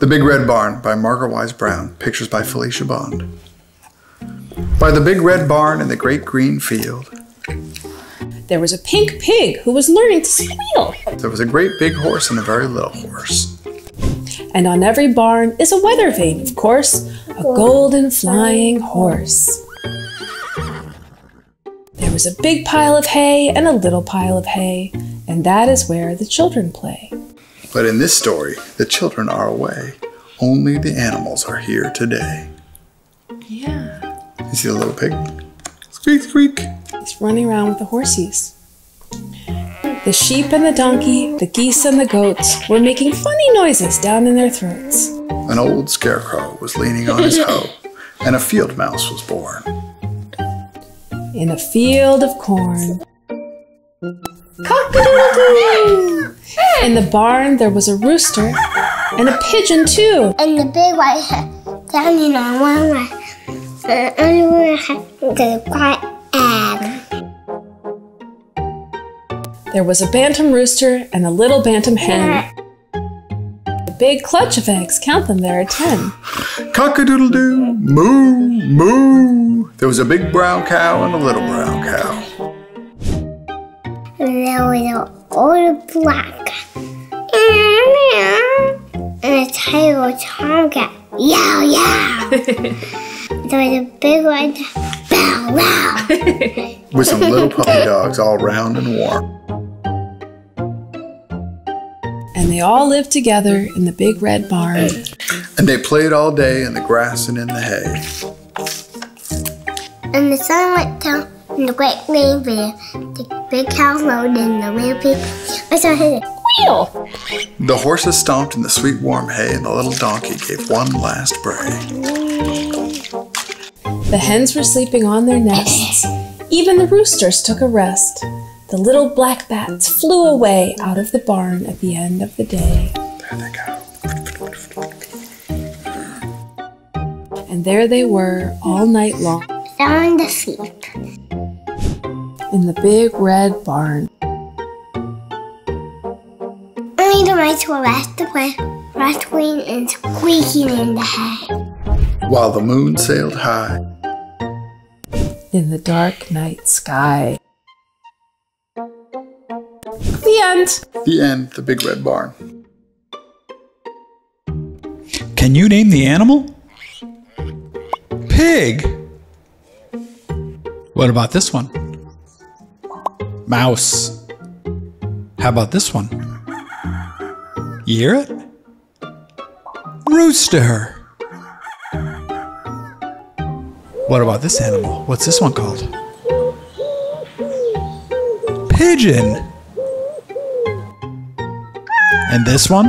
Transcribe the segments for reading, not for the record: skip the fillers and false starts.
The Big Red Barn by Margaret Wise Brown. Pictures by Felicia Bond. By the big red barn in the great green field, there was a pink pig who was learning to squeal. there was a great big horse and a very little horse. And on every barn is a weather vane, of course, a golden flying horse. There was a big pile of hay and a little pile of hay, and that is where the children play. But in this story, the children are away. Only the animals are here today. Yeah. You see the little pig? Squeak, squeak. He's running around with the horsies. The sheep and the donkey, the geese and the goats were making funny noises down in their throats. An old scarecrow was leaning on his hoe, and a field mouse was born. In a field of corn. Cock-a-doodle-doo! In the barn there was a rooster and a pigeon too. And the big white hen standing on one leg. And under the white egg. There was a bantam rooster and a little bantam hen. A big clutch of eggs, count them, there are 10. Cock-a-doodle-doo, moo, moo. There was a big brown cow and a little brown cow. And there was an old black and a tiny tomcat. Yow, yow. There was a big one. Bow, wow. With some little puppy dogs all round and warm. And they all lived together in the big red barn. And they played all day in the grass and in the hay. And the sun went down in the great green field. The big cow rode in the little pig. I saw his squeal. The horses stomped in the sweet warm hay, and the little donkey gave one last bray. The hens were sleeping on their nests. Even the roosters took a rest. The little black bats flew away out of the barn at the end of the day. There they go. And there they were all night long. Sound asleep. In the big red barn. Only the mice were rattling and squeaking in the hay. While the moon sailed high. In the dark night sky. The end. The end, the big red barn. Can you name the animal? Pig. What about this one? Mouse. How about this one? You hear it? Rooster. What about this animal? What's this one called? Pigeon. And this one?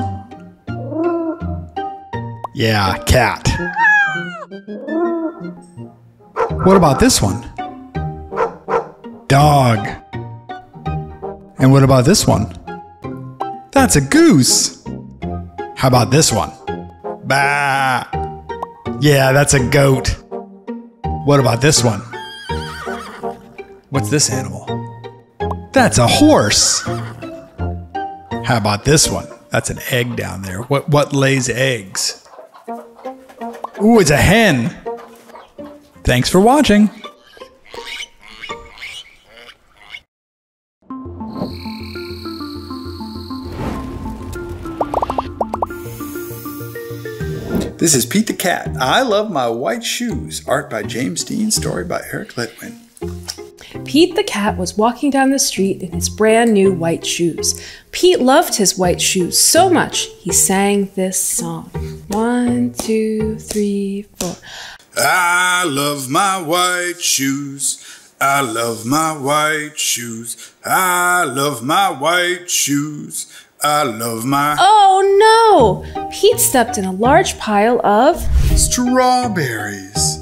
Yeah, cat. What about this one? Dog. And what about this one? That's a goose. How about this one? Bah. Yeah, that's a goat. What about this one? What's this animal? That's a horse. How about this one? That's an egg down there. What lays eggs? Ooh, it's a hen. Thanks for watching. This is Pete the Cat. I Love My White Shoes. Art by James Dean. Story by Eric Litwin. Pete the cat was walking down the street in his brand new white shoes. Pete loved his white shoes so much, he sang this song. 1, 2, 3, 4. I love my white shoes. I love my white shoes. I love my white shoes. I love my... Oh no! Pete stepped in a large pile of... Strawberries.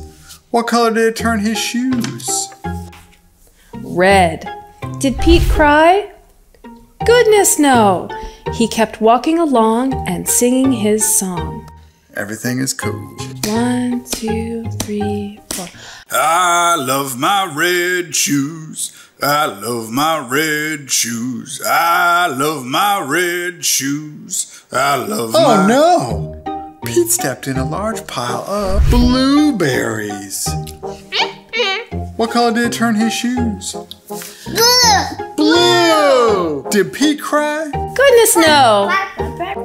What color did it turn his shoes? Red. Did Pete cry? Goodness no! He kept walking along and singing his song. Everything is cool. 1, 2, 3, 4. I love my red shoes. I love my red shoes. I love my red shoes. I love my... Oh no! Pete stepped in a large pile of blueberries. What color did it turn his shoes? Blue. Blue! Did Pete cry? Goodness, no.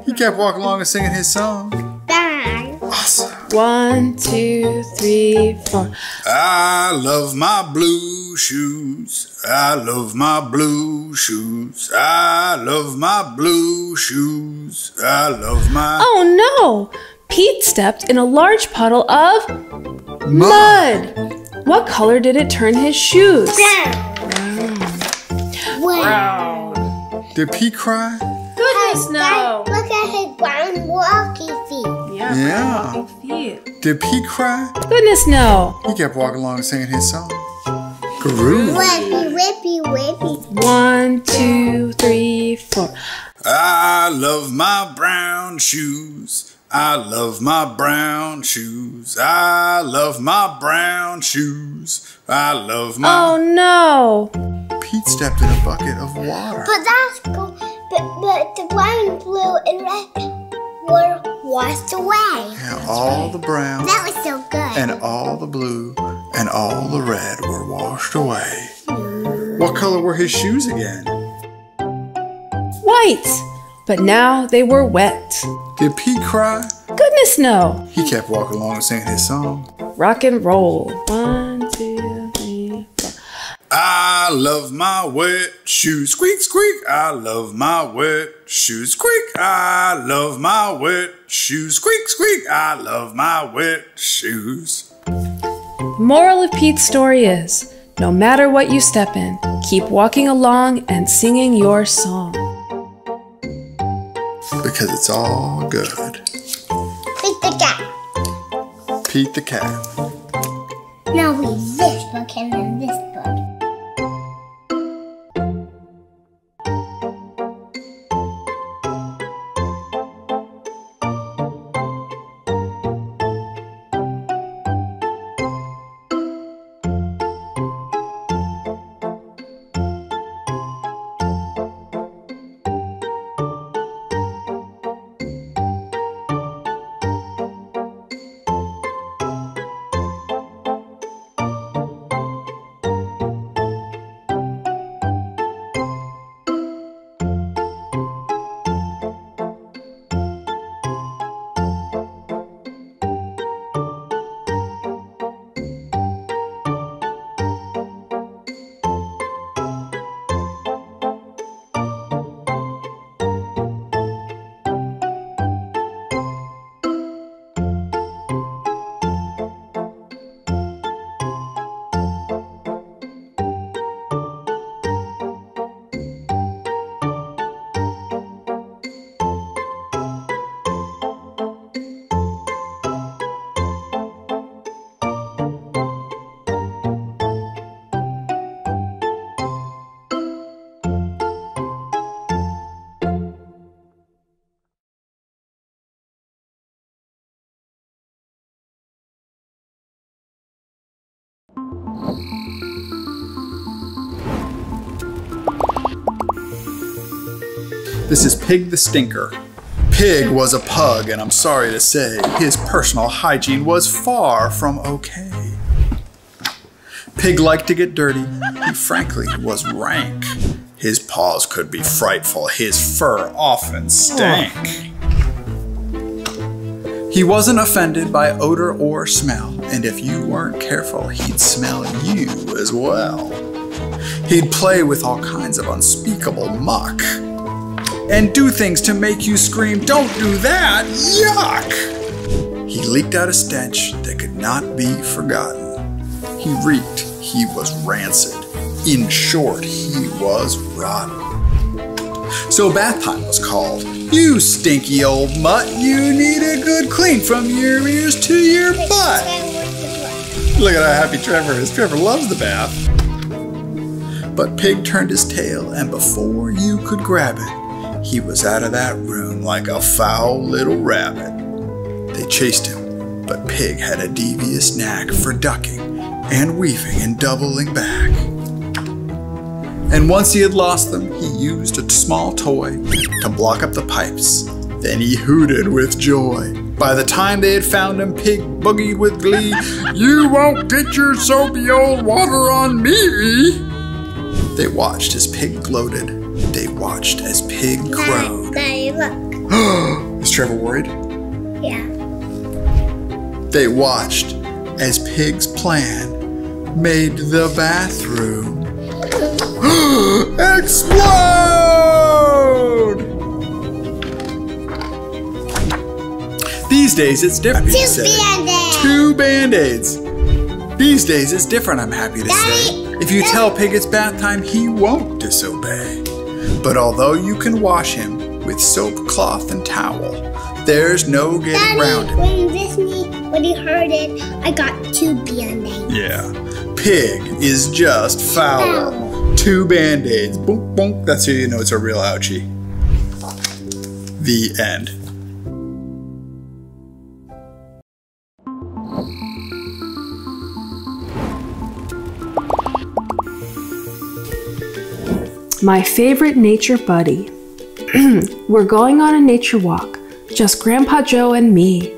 He kept walking along and singing his song. Bye. Awesome. 1, 2, 3, 4. I love my blue shoes. I love my blue shoes. I love my blue shoes. I love my... Oh no! Pete stepped in a large puddle of mud. What color did it turn his shoes? Brown. Did Pete cry? Goodness, no. Look at his brown walking feet. Yeah. Walking feet. Did Pete cry? Goodness, no. He kept walking along and singing his song. Groove. Whippy, whippy, whippy. 1, 2, 3, 4. I love my brown shoes. I love my brown shoes. I love my brown shoes. I love my... Oh no. Pete stepped in a bucket of water. But that's cool. But the brown, blue, and red were washed away. Yeah, all the brown That was so good. and all the blue and all the red were washed away. What color were his shoes again? White. But now they were wet. Did Pete cry? Goodness, no. He kept walking along and singing his song. Rock and roll. 1, 2, 3, 4. I love my wet shoes. Squeak, squeak. I love my wet shoes. Squeak. I love my wet shoes. Squeak, squeak. I love my wet shoes. Moral of Pete's story is, no matter what you step in, keep walking along and singing your song. Because it's all good. Pick the cat. Pete the cat. Now read this book and then this book. This is Pig the Stinker. Pig was a pug, and I'm sorry to say, his personal hygiene was far from okay. Pig liked to get dirty. He frankly was rank. His paws could be frightful. His fur often stank. He wasn't offended by odor or smell, and if you weren't careful, he'd smell you as well. He'd play with all kinds of unspeakable muck and do things to make you scream, "Don't do that, yuck!" He leaked out a stench that could not be forgotten. He reeked, he was rancid. In short, he was rotten. So bath time was called. "You stinky old mutt, you need a good clean from your ears to your butt." Look at how happy Trevor is. Trevor loves the bath. But Pig turned his tail, and before you could grab it, he was out of that room like a foul little rabbit. They chased him, but Pig had a devious knack for ducking and weaving and doubling back. And once he had lost them, he used a small toy to block up the pipes. Then he hooted with joy. By the time they had found him, Pig boogied with glee. You won't get your soapy old water on me. They watched as Pig gloated. They watched as Pig crowed. Daddy, look. Is Trevor worried? Yeah. They watched as Pig's plan made the bathroom explode! These days it's different. Two Band-Aids. These days it's different, I'm happy to say. If you tell Pig it's bath time, he won't disobey. But although you can wash him with soap, cloth, and towel, there's no getting around it. When he heard it, I got 2 Band-Aids. Yeah. Pig is just foul. 2 Band-Aids. Boom, boom. That's how you know it's a real ouchie. The end. My favorite nature buddy. We're going on a nature walk, just Grandpa Joe and me.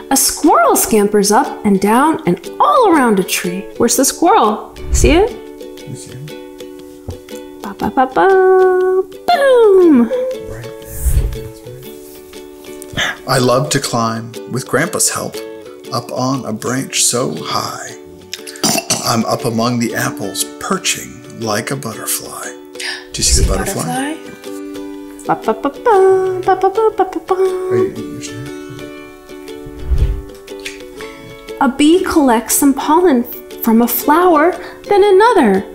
A squirrel scampers up and down and all around a tree. Where's the squirrel? See it? You see him? Ba ba ba ba. Boom! Right there. I love to climb, with Grandpa's help, up on a branch so high. I'm up among the apples, perching like a butterfly. Do you see the butterfly? Ba ba ba ba ba ba ba ba ba. A bee collects some pollen from a flower, then another.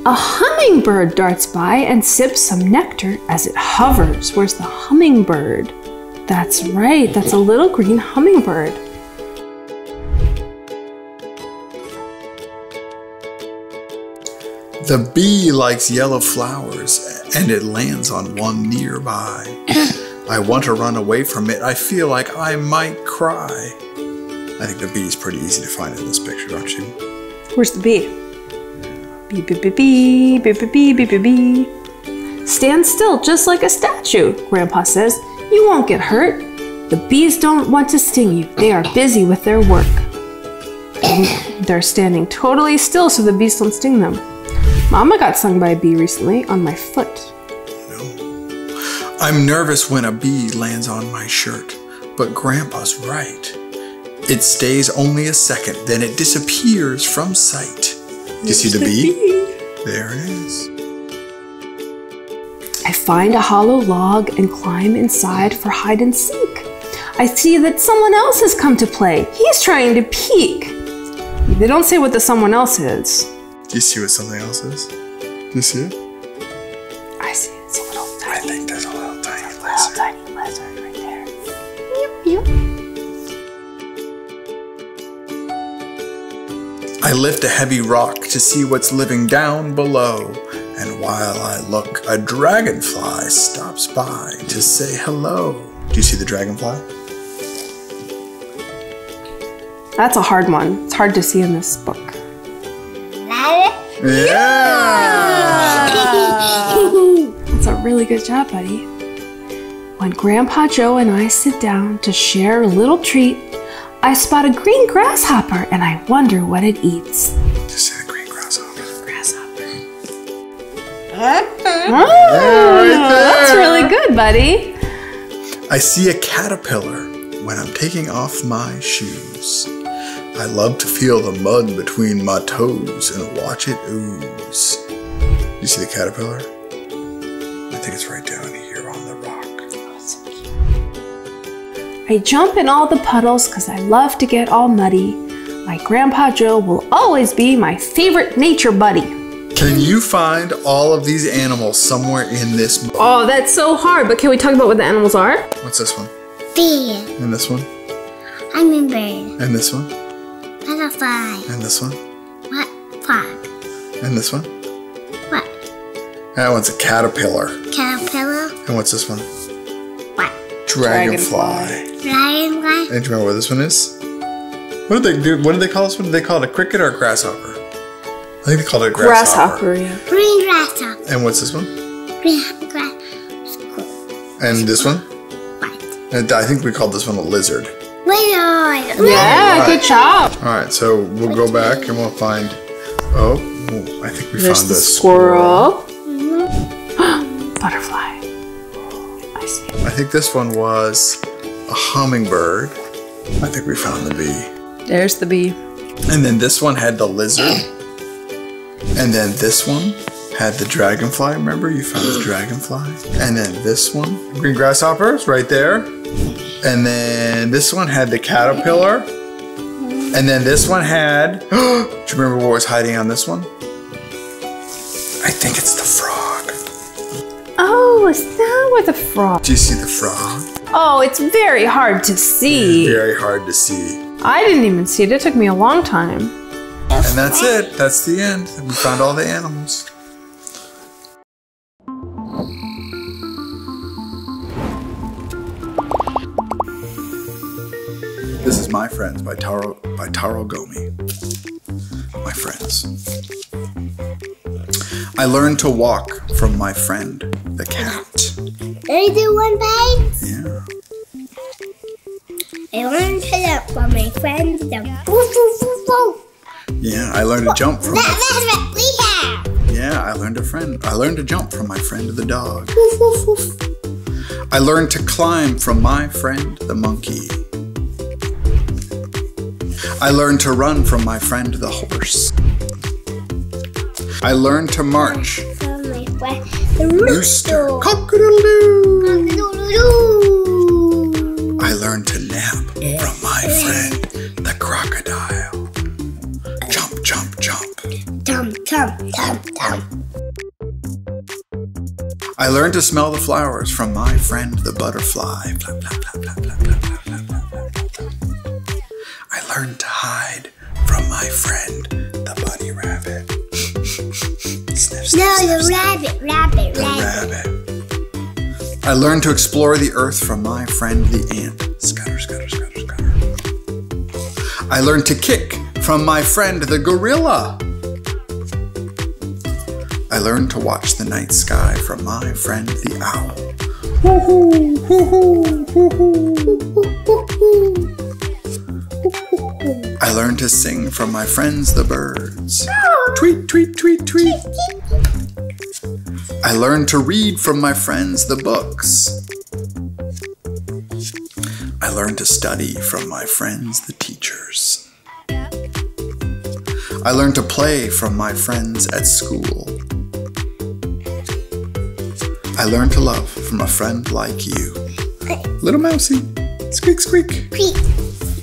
A hummingbird darts by and sips some nectar as it hovers. Where's the hummingbird? That's right, that's a little green hummingbird. The bee likes yellow flowers, and it lands on one nearby. I want to run away from it. I feel like I might cry. I think the bee is pretty easy to find in this picture, don't you? Where's the bee? Bee, bee, bee, bee, bee, bee, bee, bee, bee, bee. Stand still, just like a statue, Grandpa says. You won't get hurt. The bees don't want to sting you. They are busy with their work. They're standing totally still so the bees don't sting them. Mama got stung by a bee recently on my foot. No. I'm nervous when a bee lands on my shirt, but Grandpa's right. It stays only a second, then it disappears from sight. Do you see the bee? There it is. I find a hollow log and climb inside for hide and seek. I see that someone else has come to play. He's trying to peek. They don't say what the someone else is. Do you see what something else is? Do you see it? I see it. It's a little tiny. I think there's a little tiny lizard. Little tiny lizard right there. I lift a heavy rock to see what's living down below. And while I look, a dragonfly stops by to say hello. Do you see the dragonfly? That's a hard one. It's hard to see in this book. Yeah! That's a really good job, buddy. When Grandpa Joe and I sit down to share a little treat, I spot a green grasshopper and I wonder what it eats. Just see the green grasshopper. Grasshopper. Right That's really good, buddy. I see a caterpillar when I'm taking off my shoes. I love to feel the mud between my toes and watch it ooze. You see the caterpillar? I think it's right down here on the rock. Oh, so cute. I jump in all the puddles because I love to get all muddy. My Grandpa Joe will always be my favorite nature buddy. Can you find all of these animals somewhere in this book? Oh, that's so hard, but can we talk about what the animals are? What's this one? Bee. And this one? Hummingbird. And this one? Butterfly. And this one? What? Frog. And this one? What? That one's a caterpillar. Caterpillar. And what's this one? What? Dragonfly. Dragonfly. And do you remember what this one is? What did they do? What did they call this one? Did they call it a cricket or a grasshopper? I think they called it a grasshopper. Yeah. Green grasshopper. And what's this one? Green grasshopper. And this one? What? And I think we called this one a lizard. Right on. Yeah, good job. All right, so we'll go back and we'll find. Oh, I think we There's found the the squirrel. Butterfly. I see. I think this one was a hummingbird. I think we found the bee. There's the bee. And then this one had the lizard. And then this one had the dragonfly. Remember, you found the dragonfly. And then this one, green grasshoppers, right there. And then this one had the caterpillar. And then this one had, do you remember what was hiding on this one? I think it's the frog. Oh, is that what the frog? Do you see the frog? Oh, it's very hard to see. Very hard to see. I didn't even see it. It took me a long time. And that's it. That's the end. We found all the animals. This is My Friends by Taro Gomi. My friends. I learned to walk from my friend, the cat. Let me do one, babe. Yeah. I learned to jump from my friend. The woof, woof, woof, woof. Yeah, I learned to jump from That's what we have. Yeah, I learned to jump from my friend the dog. Woof, woof, woof. I learned to climb from my friend the monkey. I learned to run from my friend the horse. I learned to march. From my friend the Rooster. rooster. Cock-a-doodle-doo. Cock-a-doodle-doo. I learned to nap from my friend the crocodile. Jump, jump, jump. Jump, jump, jump, jump. I learned to smell the flowers from my friend the butterfly. Flap, flap, flap, flap, flap, flap, flap, flap, flap, flap, flap. I learned to hide from my friend the bunny rabbit. Sniff, sniff, No, sniff, the sniff. rabbit. The rabbit. I learned to explore the earth from my friend the ant. Scutter, scutter, scutter, scutter. I learned to kick from my friend the gorilla. I learned to watch the night sky from my friend the owl. Hoo-hoo, hoo-hoo, hoo-hoo. I learned to sing from my friends the birds. Tweet, tweet, tweet, tweet. I learned to read from my friends the books. I learned to study from my friends the teachers. I learned to play from my friends at school. I learned to love from a friend like you. Little mousey, squeak, squeak.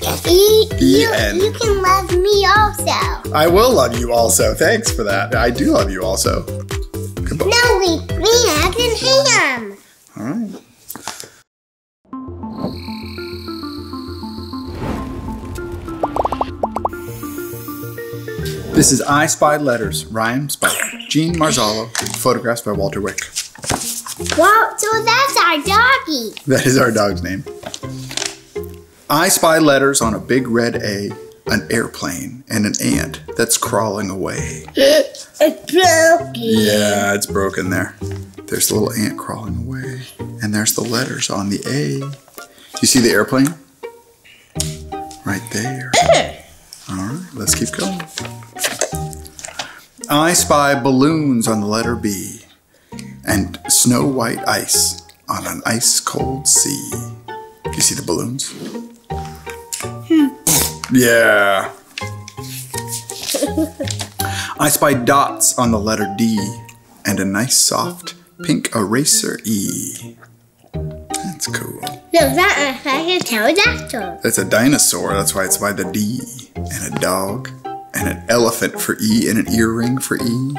The end. You can love me also. I will love you also. Thanks for that. I do love you also. Goodbye. No, we eggs and ham. All right. This is I Spied Letters, rhymes by Jean Marzollo, photographs by Walter Wick. Wow, so that's our doggy. That is our dog's name. I spy letters on a big red A, an airplane, and an ant that's crawling away. It's broken. Yeah, it's broken there. There's the little ant crawling away. And there's the letters on the A. You see the airplane? Right there. All right, let's keep going. I spy balloons on the letter B and snow white ice on an ice cold sea. Do you see the balloons? Yeah. I spy dots on the letter D and a nice soft pink eraser E. That's cool. No, that's a pterodactyl. That's a dinosaur. That's why it's by the D. And a dog. And an elephant for E. And an earring for E.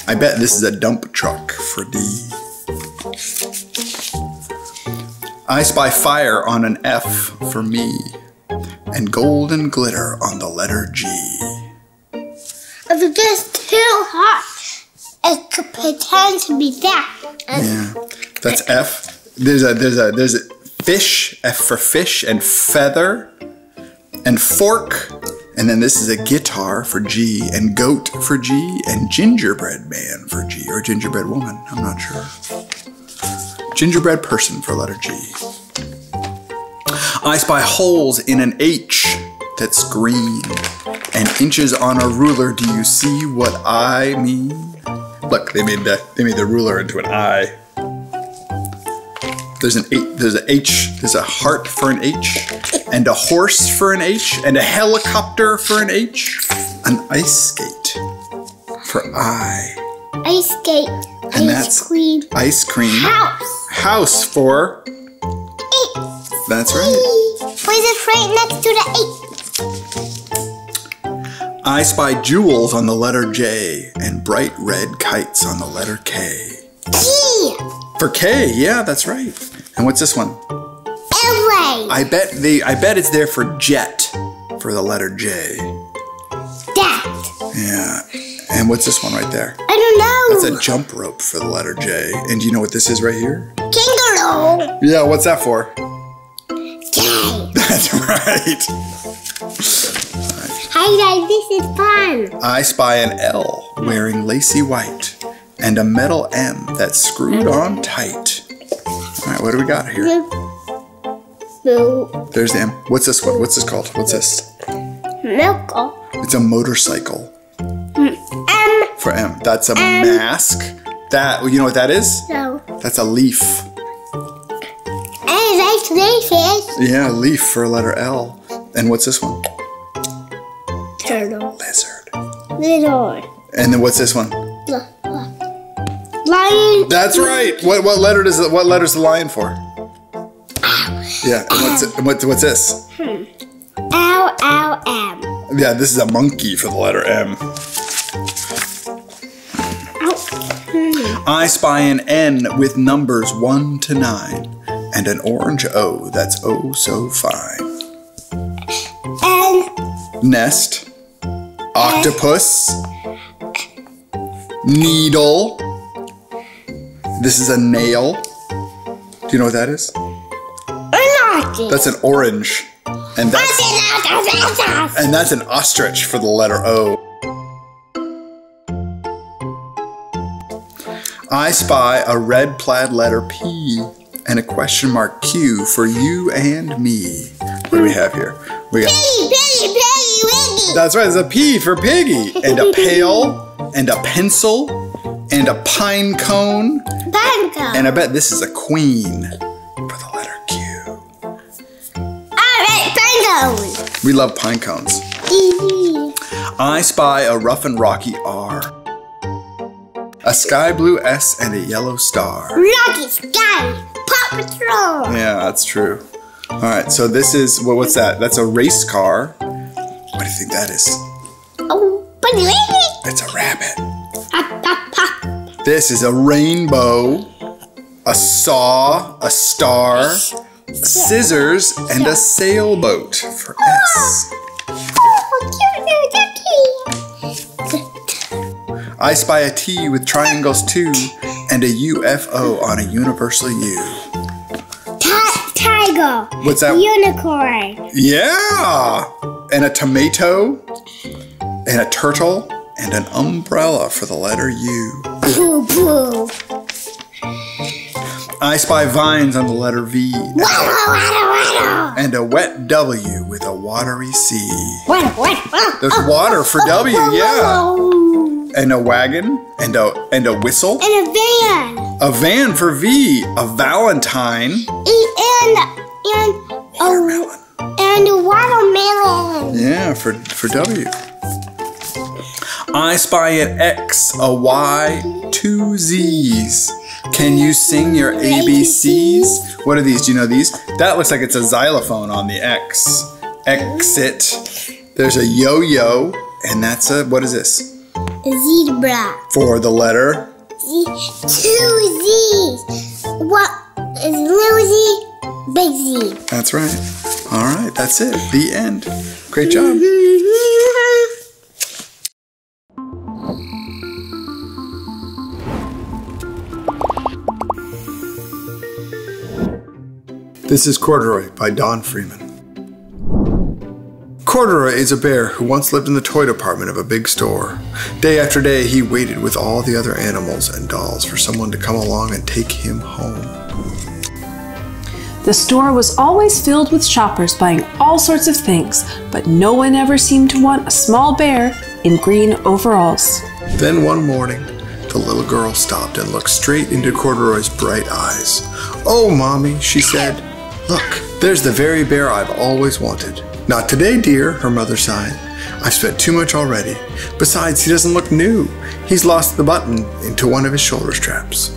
I bet this is a dump truck for D. I spy fire on an F for me. And golden glitter on the letter G. If it gets too hot, it could pretend to be that. Yeah, that's F. There's a fish, F for fish, and feather, and fork, and then this is a guitar for G, and goat for G, and gingerbread man for G, or gingerbread woman, I'm not sure. Gingerbread person for letter G. I spy holes in an H that's green and inches on a ruler. Do you see what I mean? Look, they made the ruler into an I. There's an H, there's a heart for an H, and a horse for an H, and a helicopter for an H, an ice skate for I. Ice skate. And that's cream. Ice cream. House. House for Eight. That's right. Where's it right next to the 8? I spy jewels on the letter J and bright red kites on the letter K. Key. For K, yeah, that's right. And what's this one? Airway. I bet it's there for jet for the letter J. That. Yeah. And what's this one right there? I don't know. That's a jump rope for the letter J. And do you know what this is right here? Kangaroo. Yeah, what's that for? J. That's right. Hi guys, this is fun. I spy an L wearing lacy white and a metal M that's screwed on tight. All right, what do we got here? Boo. There's the M. What's this one? What's this called? What's this? Milk. It's a motorcycle. M. For M. That's a mask. That, you know what that is? No. That's a leaf. And that's delicious. Yeah, leaf for a letter L. And what's this one? Turtle. Lizard. Little. And then what's this one? Lion. That's right. What letter's the lion for? Yeah. And what's this? L-L-M. Yeah, this is a monkey for the letter M. I spy an N with numbers 1 to 9 and an orange O that's oh so fine. N. Nest, octopus, needle. This is a nail. Do you know what that is? That's an orange. And that's an ostrich for the letter O. I spy a red plaid letter P and a question mark Q for you and me. What do we have here? We got Piggy, Wiggy. That's right, it's a P for piggy. And a pail, and a pencil, and a pine cone. Bango. And I bet this is a queen for the letter Q. Alright, bangos. We love pine cones. I spy a rough and rocky R, a sky blue S, and a yellow star. Rocky Sky. Paw Patrol. Yeah, that's true. All right, so this is, what's that? That's a race car. What do you think that is? Oh, Bunny Wiggy. It's a rabbit. This is a rainbow, a saw, a star, scissors, and a sailboat for S. I spy a T with triangles 2 and a UFO on a universal U. Tiger. What's that? Unicorn. Yeah! And a tomato, and a turtle, and an umbrella for the letter U. Poo poo. I spy vines on the letter V. And a wet W with a watery C. There's water for W, yeah. And a wagon, and a whistle. And a van. A van for V. A valentine. And a watermelon. Yeah, for W. I spy an X, a Y, 2 Z's. Can you sing your ABCs? What are these? Do you know these? That looks like it's a xylophone on the X. Exit. There's a yo-yo, and that's a, what is this? A zebra. For the letter? 2 Z's. What is little Z? Big Z. That's right. All right, that's it. The end. Great job. This is Corduroy by Don Freeman. Corduroy is a bear who once lived in the toy department of a big store. Day after day, he waited with all the other animals and dolls for someone to come along and take him home. The store was always filled with shoppers buying all sorts of things, but no one ever seemed to want a small bear in green overalls. Then one morning, the little girl stopped and looked straight into Corduroy's bright eyes. "Oh, Mommy," she said. "Look, there's the very bear I've always wanted." "Not today, dear," her mother sighed. "I've spent too much already. Besides, he doesn't look new. He's lost the button into one of his shoulder straps."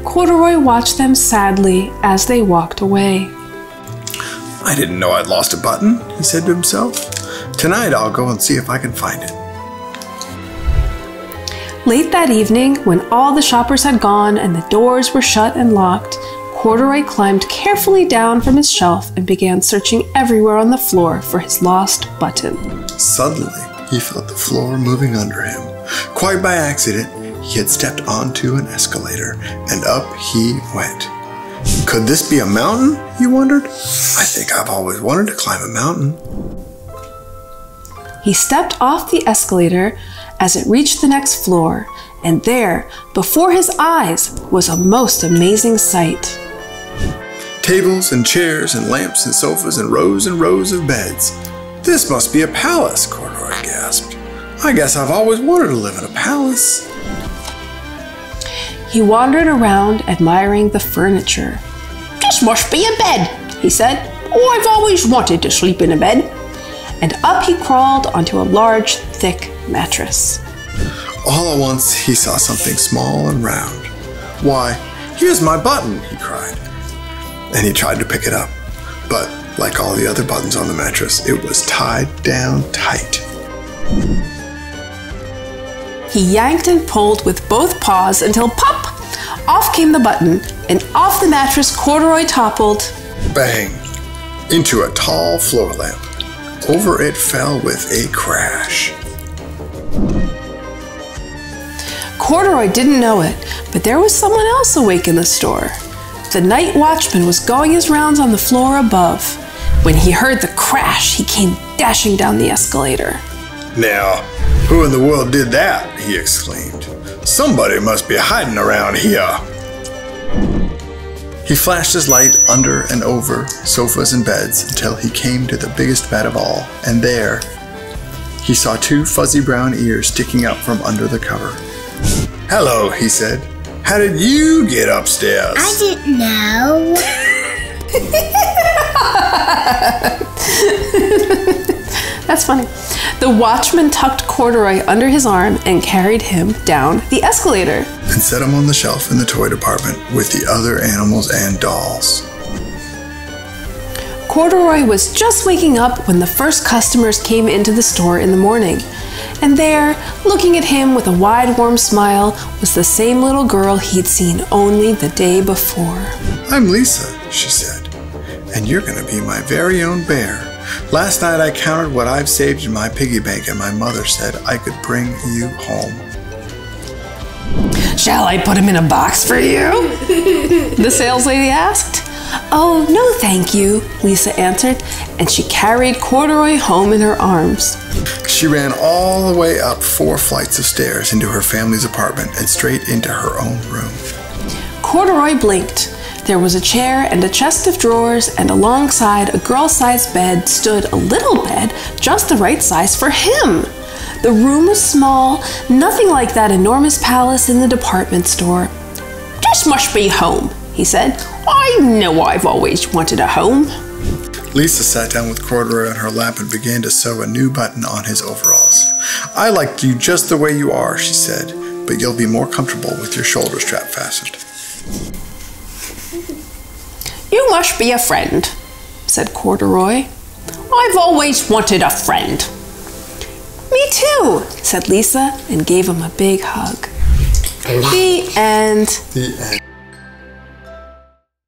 Corduroy watched them sadly as they walked away. "I didn't know I'd lost a button," he said to himself. "Tonight I'll go and see if I can find it." Late that evening, when all the shoppers had gone and the doors were shut and locked, Corduroy climbed carefully down from his shelf and began searching everywhere on the floor for his lost button. Suddenly, he felt the floor moving under him. Quite by accident, he had stepped onto an escalator, and up he went. Could this be a mountain, he wondered? I think I've always wanted to climb a mountain. He stepped off the escalator as it reached the next floor, and there, before his eyes, was a most amazing sight. Tables and chairs and lamps and sofas and rows of beds. "This must be a palace," Corduroy gasped. "I guess I've always wanted to live in a palace." He wandered around admiring the furniture. "This must be a bed," he said. "Oh, I've always wanted to sleep in a bed." And up he crawled onto a large, thick mattress. All at once, he saw something small and round. "Why, here's my button," he cried. And he tried to pick it up. But like all the other buttons on the mattress, it was tied down tight. He yanked and pulled with both paws until pop! Off came the button, and off the mattress Corduroy toppled. Bang! Into a tall floor lamp. Over it fell with a crash. Corduroy didn't know it, but there was someone else awake in the store. The night watchman was going his rounds on the floor above. When he heard the crash, he came dashing down the escalator. "Now, who in the world did that?" he exclaimed. "Somebody must be hiding around here." He flashed his light under and over sofas and beds until he came to the biggest bed of all, and there he saw two fuzzy brown ears sticking up from under the cover. "Hello," he said. "How did you get upstairs?" I didn't know. That's funny. The watchman tucked Corduroy under his arm and carried him down the escalator. And set him on the shelf in the toy department with the other animals and dolls. Corduroy was just waking up when the first customers came into the store in the morning. And there, looking at him with a wide, warm smile, was the same little girl he'd seen only the day before. "I'm Lisa," she said, "and you're going to be my very own bear. Last night I counted what I've saved in my piggy bank, and my mother said I could bring you home." "Shall I put him in a box for you?" the sales lady asked. "Oh, no thank you," Lisa answered, and she carried Corduroy home in her arms. She ran all the way up 4 flights of stairs into her family's apartment and straight into her own room. Corduroy blinked. There was a chair and a chest of drawers, and alongside a girl-sized bed stood a little bed just the right size for him. The room was small, nothing like that enormous palace in the department store. "This must be home," he said. "I know I've always wanted a home." Lisa sat down with Corduroy on her lap and began to sew a new button on his overalls. "I like you just the way you are," she said, "but you'll be more comfortable with your shoulder strap fastened." "You must be a friend," said Corduroy. "I've always wanted a friend." "Me too," said Lisa and gave him a big hug. The end. The end.